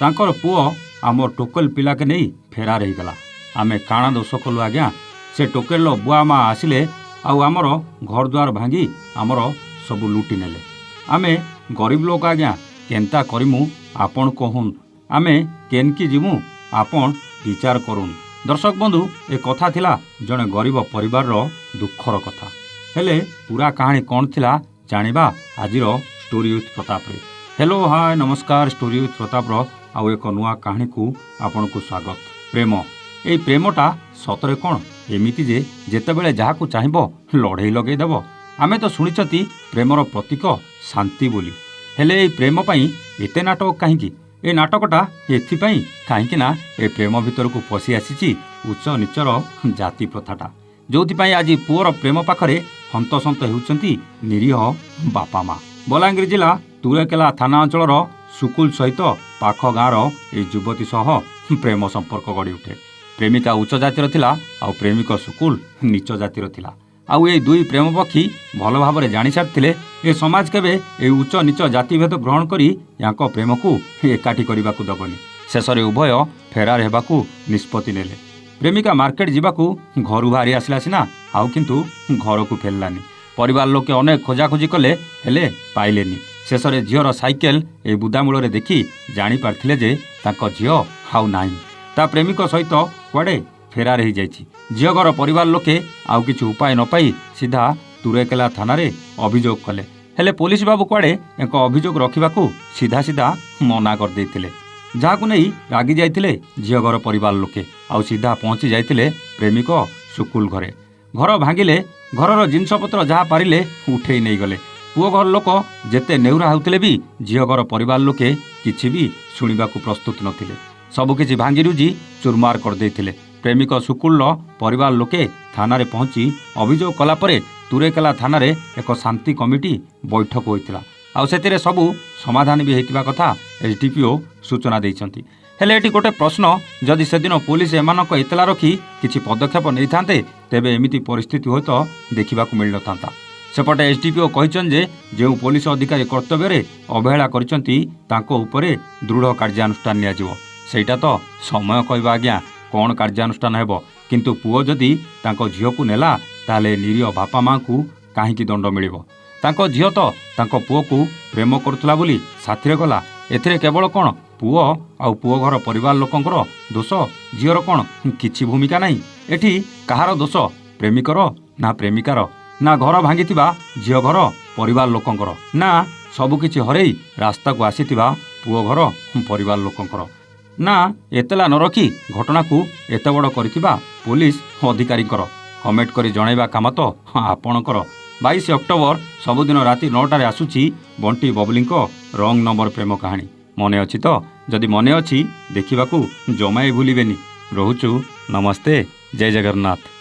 तांकर पुओ आम टोकेल पिलाके नहीं फेरार हो गला। आमे काଣା दोष कलु आज्ञा से टोकेल बुआ माँ आसिले आउ आमर घर द्वार भांगी आमर सबू लुटि नेले। आमे गरीब लोक आज्ञा केन्ता करिमु आपण कहून, आमे केनकी जिमु आपण विचार करूँ। दर्शक बंधु ए कथा थिला जने गरीब परिवार रो दुखर कथा। हेले पूरा कहानी कौन थिला जानिबा आजिर स्टोरी विथ प्रताप रे। हेलो हाय नमस्कार, स्टोरी विथ प्रताप रो आउ एक नुआ कहानी को आपण को स्वागत। प्रेम ए प्रेमटा सतरे कौन एमिति जे जेतेबेले जाहाकू चाहिबो लड़ाई लगेई देबो। आमे तो शुणिचती प्रेमर प्रतीक शांति बोली। हेले ए प्रेम पई एते नाटक काहींकी? ए नाटकटा एथिपई काहींकी ना ए प्रेम भितर को पशि आसीची उच्च नीचर जाति प्रथाटा, जोथिपई आज पुअर प्रेम पाखरे हंतसंत हेउचंती निरीह बापा माँ। बलांगीर जिला तुरेकेला थाना अंचल सुकुल सहित पाख गाँवर ए युवती सह प्रेम संपर्क गढ़ी उठे। प्रेमिका उच्च जातिर थिला आउ प्रेमिक सुकुल नीच जातिर थिला। आउ ए दुई प्रेम पक्षी भल भाव जानी सारिथिले ए समाज केबे ए उच्च नीच जातिभेद ग्रहण करी याको प्रेम को एकाठी करबाकू दबनी। शेषरे उभय फेरार हेबाकू निष्पत्ति नेले। प्रेमिका मार्केट जीवाकू घरू बाहरी आसिला सिना आउ किंतु घर को फेरलानी। परिवार लोके अनेक खोजाखोजी कले हेले पाइलेनी। शेषरे झीर साइकेल ए बुदामूल देखि जानी पारथिले जे ताको झील हाउ नाही, ता प्रेमिक सहित कुआडे फेरार हो जाइछि। झील घर परिवार लोके आउ किछि उपाय न पाई सीधा तुरेकेला थाना रे अभियोग कले। हेले पुलिस बाबू कुआडे एक अभियोग रखिबाकू सीधा सीधा मना कर देइथिले, जाहाकू नहीं रागी जाइथिले झील घर परिवार लोके आउ सीधा पहुंची जाइथिले प्रेमिक सुकुल घरे। घर भांगिले, घरर जिनसपत्र जहा पारिले उठेई नहीं गले। पुओ घर लोक जेते नेउरा होउथिले भी झील घर परिवार लोके किछि भी सुनिबाकू प्रस्तुत नथिले। सबुकिछि भांगी रुजी चुरमार कर देइथिले। प्रेमिक सुकुल परिवार लोके थाना रे पहुंची अभियोग कला परे तुरेकेला थाना रे एक शांति कमिटी बैठक होइतिला आउ सेतिरे सबु समाधान भी हेतिबा कथा एसडीपीओ सूचना दैछंती। हेले एटी गोटे प्रश्न, जदि सेदिन पुलिस एमानक इतला रखी किछि पदक्षेप नै थांते तेबे एमिति परिस्थिति होय तो देखिबाकू मिल नथांता। सेपटे एसडीपीओ कहिछन जे जेउ पुलिस अधिकारी कर्तव्य रे अवहेला करिसंती तांको उपरे दृढ़ कार्यानुष्ठान निया जिवो। सेटा तो समय कहबा आज्ञा कौन कार्यानुष्ठान हेबो, किंतु पुओ जदि तांको झियो को नेला ताले निरीह बापा माँ को काहींकी दंड मिलिबो। तांको झियो तो तांको पुओ को प्रेम करथुला बोली साथीरे गला। एथिरे केवल कोन पुओ आउ पुओ घर परिवार लोकंकर दोष, झियोर कोन किछि भूमिका नाही। एठी कहार दोष, प्रेमिकर ना प्रेमिकार, ना घर भांगिथिबा झियो घर परिवार लोकंकर, ना सबु किछि हरेई रास्ता को आसीथिबा पुओ घर परिवार लोकंकर, ना एतला न रखी घटना को एत बड़ करिथिबा पुलिस अधिकारीकर। कमेंट करी जणाइबा काम तो आपणकर। 22 अक्टोबर सबुदिन राति 9टारे आसुची बंटी बबलींक रंग नंबर प्रेम कहानी। मने अछि तो? जदि मने अछि देखिबाकू जमाई भूलिबेनी। रहुचु, नमस्ते, जय जगन्नाथ।